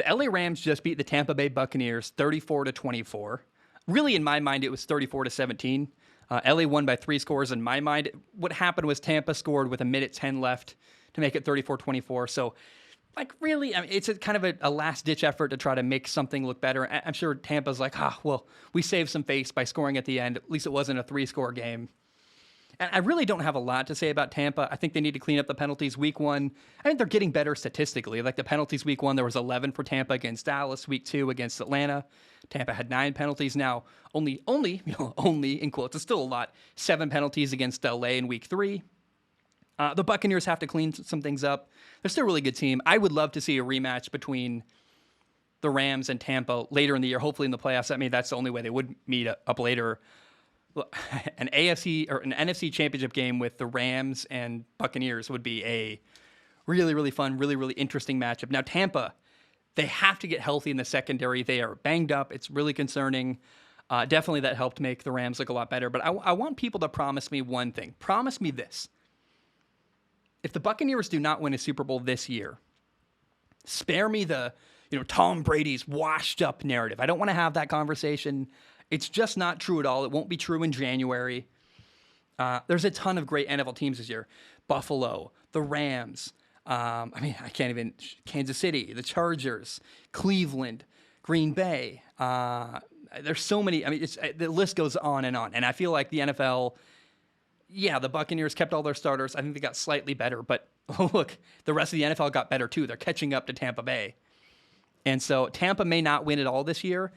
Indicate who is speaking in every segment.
Speaker 1: the LA Rams just beat the Tampa Bay Buccaneers 34-24. Really, in my mind, it was 34-17. LA won by 3 scores in my mind. What happened was Tampa scored with 1:10 left to make it 34-24. So, really, I mean, it's kind of a last-ditch effort to try to make something look better. I'm sure Tampa's like, well, we saved some face by scoring at the end. At least it wasn't a 3-score game. And I really don't have a lot to say about Tampa. I think they need to clean up the penalties week 1. I think they're getting better statistically. Like the penalties week 1, there was 11 for Tampa against Dallas. Week 2 against Atlanta, Tampa had 9 penalties. Now, only in quotes, it's still a lot. 7 penalties against LA in week 3. The Buccaneers have to clean some things up. They're still a really good team. I would love to see a rematch between the Rams and Tampa later in the year, hopefully in the playoffs. I mean, that's the only way they would meet up later. An AFC or an NFC championship game with the Rams and Buccaneers would be a really, really fun, really, really interesting matchup. Now, Tampa, they have to get healthy in the secondary. They are banged up. It's really concerning. Definitely that helped make the Rams look a lot better. But I want people to promise me one thing. Promise me this. If the Buccaneers do not win a Super Bowl this year, spare me the, Tom Brady's washed up narrative. I don't want to have that conversation. It's just not true at all. It won't be true in January. There's a ton of great NFL teams this year. Buffalo, the Rams, Kansas City, the Chargers, Cleveland, Green Bay. There's so many. The list goes on. And I feel like the NFL, the Buccaneers kept all their starters. I think they got slightly better. But look, the rest of the NFL got better too. They're catching up to Tampa Bay. And so Tampa may not win it all this year.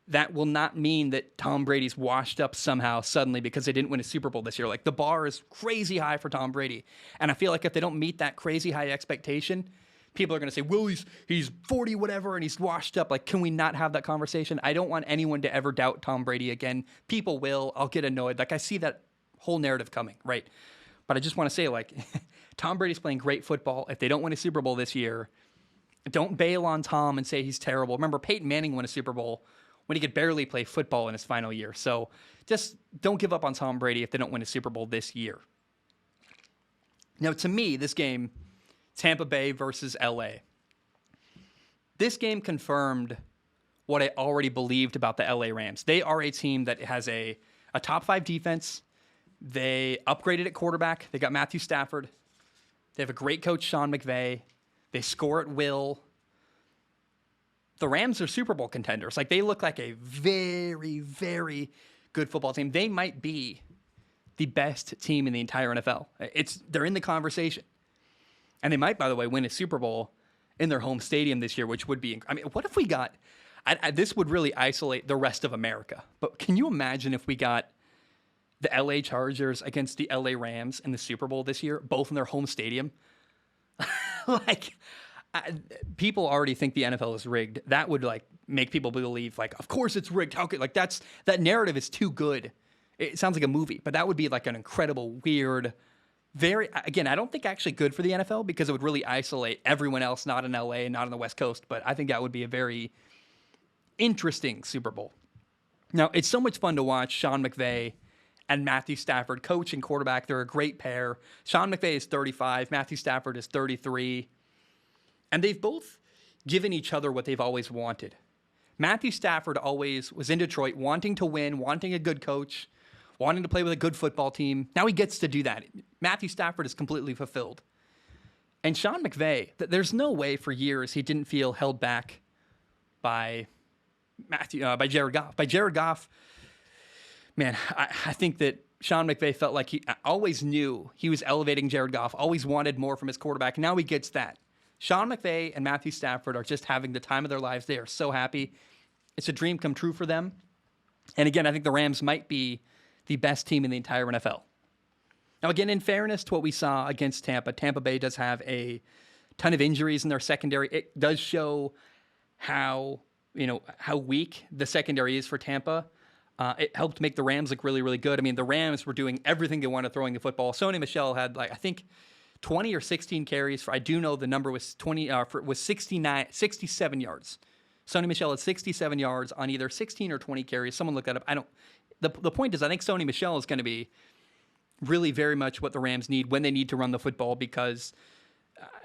Speaker 1: That will not mean that Tom Brady's washed up somehow suddenly because they didn't win a Super Bowl this year. Like, the bar is crazy high for Tom Brady. And I feel like if they don't meet that crazy high expectation, people are going to say, well, he's 40 whatever and he's washed up. Like, can we not have that conversation? I don't want anyone to ever doubt Tom Brady again. People will. I'll get annoyed. Like, I see that whole narrative coming, right? But I just want to say, like, Tom Brady's playing great football. If they don't win a Super Bowl this year, don't bail on Tom and say he's terrible. Remember, Peyton Manning won a Super Bowl when he could barely play football in his final year. So just don't give up on Tom Brady if they don't win a Super Bowl this year. Now, to me, this game, Tampa Bay versus LA, this game confirmed what I already believed about the LA Rams. They are a team that has a top 5 defense. They upgraded at quarterback. They got Matthew Stafford. They have a great coach, Sean McVay. They score at will. The Rams are Super Bowl contenders. Like, they look like a very, very good football team. They might be the best team in the entire NFL. They're in the conversation. And they might, by the way, win a Super Bowl in their home stadium this year, which would be, what if we got, this would really isolate the rest of America. But can you imagine if we got the LA Chargers against the LA Rams in the Super Bowl this year, both in their home stadium? People already think the NFL is rigged. That would make people believe of course it's rigged. How could that narrative is too good. It sounds like a movie, but that would be an incredible, weird, I don't think actually good for the NFL because it would really isolate everyone else not in LA and not on the West Coast. But I think that would be a very interesting Super Bowl. Now, it's so much fun to watch Sean McVay and Matthew Stafford, coach and quarterback. They're a great pair. Sean McVay is 35. Matthew Stafford is 33. And they've both given each other what they've always wanted. Matthew Stafford always was in Detroit wanting to win, wanting a good coach, wanting to play with a good football team. Now he gets to do that. Matthew Stafford is completely fulfilled. And Sean McVay, there's no way for years he didn't feel held back by Jared Goff. By Jared Goff, man, I think that Sean McVay felt like he always knew he was elevating Jared Goff, always wanted more from his quarterback. Now he gets that. Sean McVay and Matthew Stafford are just having the time of their lives. They are so happy. It's a dream come true for them. And again, I think the Rams might be the best team in the entire NFL. Now, again, in fairness to what we saw against Tampa, Tampa Bay does have a ton of injuries in their secondary. It does show how weak the secondary is for Tampa. It helped make the Rams look really, really good. I mean, the Rams were doing everything they wanted throwing the football. Sony Michel had 20 or 16 carries for, I do know the number was 67 yards. Sony Michel had 67 yards on either 16 or 20 carries. Someone look that up. The point is, I think Sony Michel is going to be really very much what the Rams need when they need to run the football because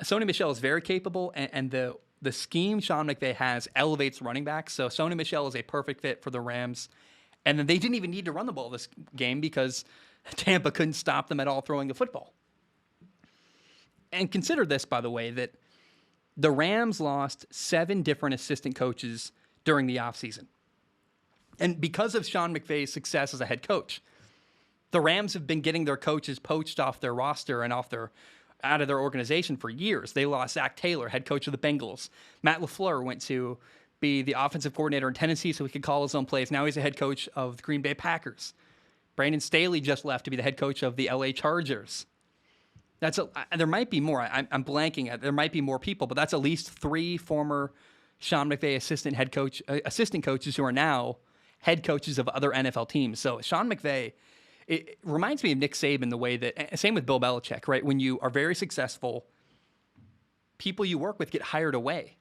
Speaker 1: Sony Michel is very capable and the the scheme Sean McVay has elevates running backs. So Sony Michel is a perfect fit for the Rams. And then they didn't even need to run the ball this game because Tampa couldn't stop them at all throwing the football. And consider this, by the way, that the Rams lost 7 different assistant coaches during the offseason. And because of Sean McVay's success as a head coach, the Rams have been getting their coaches poached off their roster and out of their organization for years. They lost Zach Taylor, head coach of the Bengals. Matt LaFleur went to be the offensive coordinator in Tennessee so he could call his own plays. Now he's a head coach of the Green Bay Packers. Brandon Staley just left to be the head coach of the LA Chargers. There might be more. I'm blanking. There might be more people, but that's at least 3 former Sean McVay assistant coaches who are now head coaches of other NFL teams. So Sean McVay, it reminds me of Nick Saban the way that, same with Bill Belichick, right? When you are very successful, people you work with get hired away.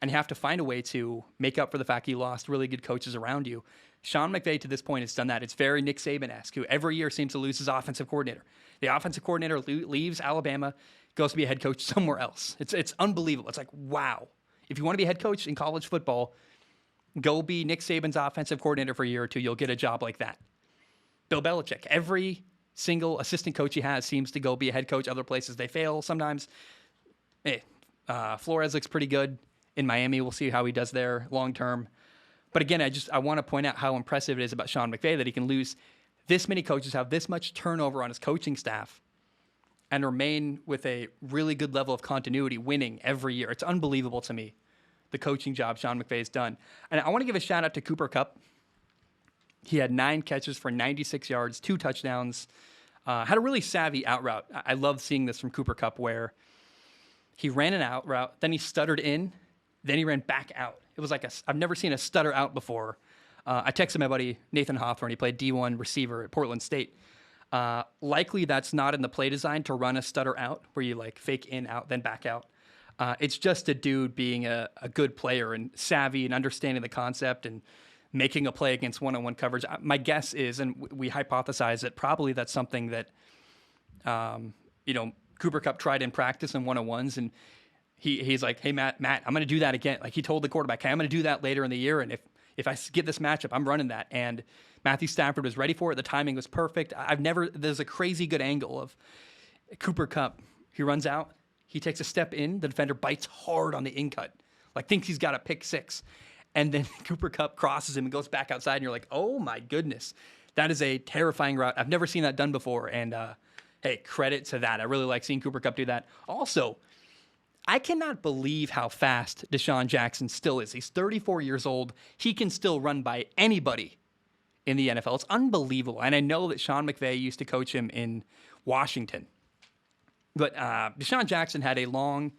Speaker 1: And you have to find a way to make up for the fact you lost really good coaches around you. Sean McVay, to this point, has done that. It's very Nick Saban-esque, who every year seems to lose his offensive coordinator. The offensive coordinator leaves Alabama, goes to be a head coach somewhere else. It's unbelievable. It's like, wow. If you want to be a head coach in college football, go be Nick Saban's offensive coordinator for a year or two. You'll get a job like that. Bill Belichick, every single assistant coach he has seems to go be a head coach. Other places they fail sometimes. Flores looks pretty good in Miami. We'll see how he does there long term. But again, I want to point out how impressive it is about Sean McVay that he can lose this many coaches, have this much turnover on his coaching staff, and remain with a really good level of continuity, winning every year. It's unbelievable to me, the coaching job Sean McVay has done. And I want to give a shout out to Cooper Kupp. He had 9 catches for 96 yards, 2 touchdowns, had a really savvy out route. I love seeing this from Cooper Kupp where he ran an out route, then he stuttered in, then he ran back out. It was like I've never seen a stutter out before. I texted my buddy Nathan Hawthorne. He played D1 receiver at Portland State. Likely that's not in the play design to run a stutter out where you like fake in, out, then back out. It's just a dude being a good player and savvy and understanding the concept and making a play against one-on-one coverage. My guess is, and we hypothesize that probably that's something that, Cooper Kupp tried in practice in one-on-ones, and he's like, hey, Matt, I'm going to do that again. Like he told the quarterback, hey, I'm going to do that later in the year, and if I get this matchup, I'm running that. And Matthew Stafford was ready for it. The timing was perfect. There's a crazy good angle of Cooper Kupp. He runs out. He takes a step in. The defender bites hard on the in cut, like thinks he's got a pick 6. And then Cooper Kupp crosses him and goes back outside, and you're like, oh, my goodness. That is a terrifying route. I've never seen that done before, and hey, credit to that. I really like seeing Cooper Kupp do that. Also, I cannot believe how fast Deshaun Jackson still is. He's 34 years old. He can still run by anybody in the NFL. It's unbelievable. And I know that Sean McVay used to coach him in Washington. But Deshaun Jackson had a long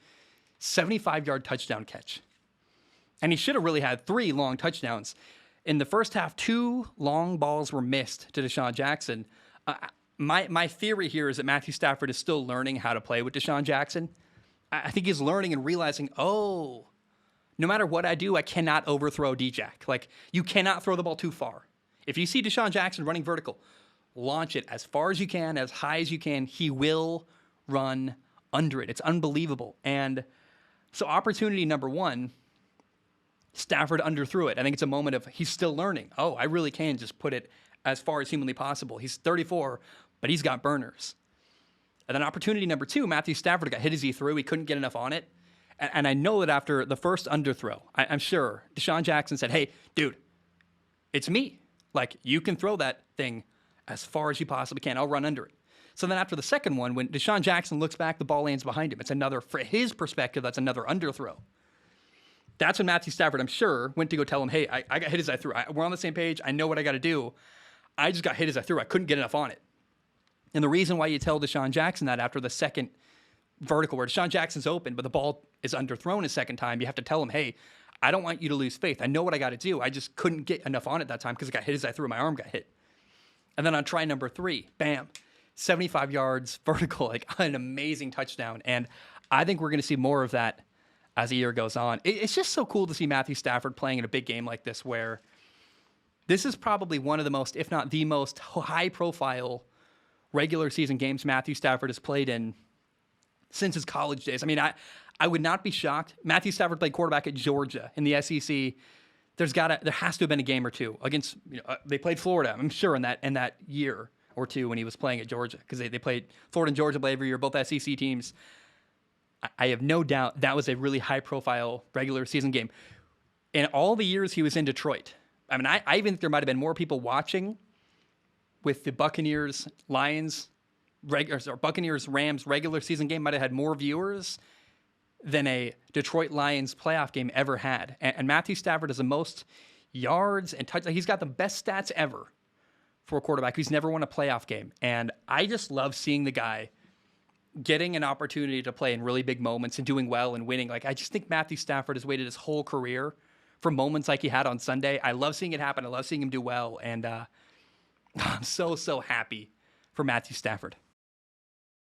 Speaker 1: 75-yard touchdown catch. And he should have really had 3 long touchdowns. In the first half, 2 long balls were missed to Deshaun Jackson. My theory here is that Matthew Stafford is still learning how to play with Deshaun Jackson. I think he's learning and realizing, no matter what I do, I cannot overthrow D-Jack. Like, you cannot throw the ball too far. If you see Deshaun Jackson running vertical, launch it as far as you can, as high as you can. He will run under it. It's unbelievable. And so opportunity number 1, Stafford underthrew it. I think it's a moment of he's still learning. I really can just put it as far as humanly possible. He's 34, but he's got burners. And then opportunity number 2, Matthew Stafford got hit as he threw. He couldn't get enough on it. And I know that after the first underthrow, I'm sure Deshaun Jackson said, hey, dude, it's me. Like, you can throw that thing as far as you possibly can. I'll run under it. So then after the second one, when Deshaun Jackson looks back, the ball lands behind him. It's another, for his perspective, that's another underthrow. That's when Matthew Stafford, I'm sure, went to go tell him, hey, I got hit as I threw. We're on the same page. I know what I got to do. I just got hit as I threw. I couldn't get enough on it. And the reason why you tell Deshaun Jackson that after the second vertical where Deshaun Jackson's open, but the ball is underthrown a second time, you have to tell him, hey, I don't want you to lose faith. I know what I got to do. I just couldn't get enough on it that time because I got hit as I threw. My arm got hit. And then on try number 3, bam, 75 yards vertical, like an amazing touchdown. And I think we're going to see more of that as the year goes on. It's just so cool to see Matthew Stafford playing in a big game like this where this is probably one of the most, if not the most high-profile regular season games Matthew Stafford has played in since his college days. I mean, I would not be shocked. Matthew Stafford played quarterback at Georgia in the SEC. There has to have been a game or two against. They played Florida, I'm sure, in that year or two when he was playing at Georgia, because they played Florida and Georgia play every year, both SEC teams. I have no doubt that was a really high-profile regular season game. In all the years he was in Detroit, I mean, I even think there might have been more people watching with the Buccaneers Rams regular season game. Might have had more viewers than a Detroit Lions playoff game ever had. And Matthew Stafford has the most yards and touchdowns. He's got the best stats ever for a quarterback who's never won a playoff game. And I just love seeing the guy getting an opportunity to play in really big moments and doing well and winning. Like, I just think Matthew Stafford has waited his whole career for moments like he had on Sunday. I love seeing it happen. I love seeing him do well. And I'm so happy for Matthew Stafford.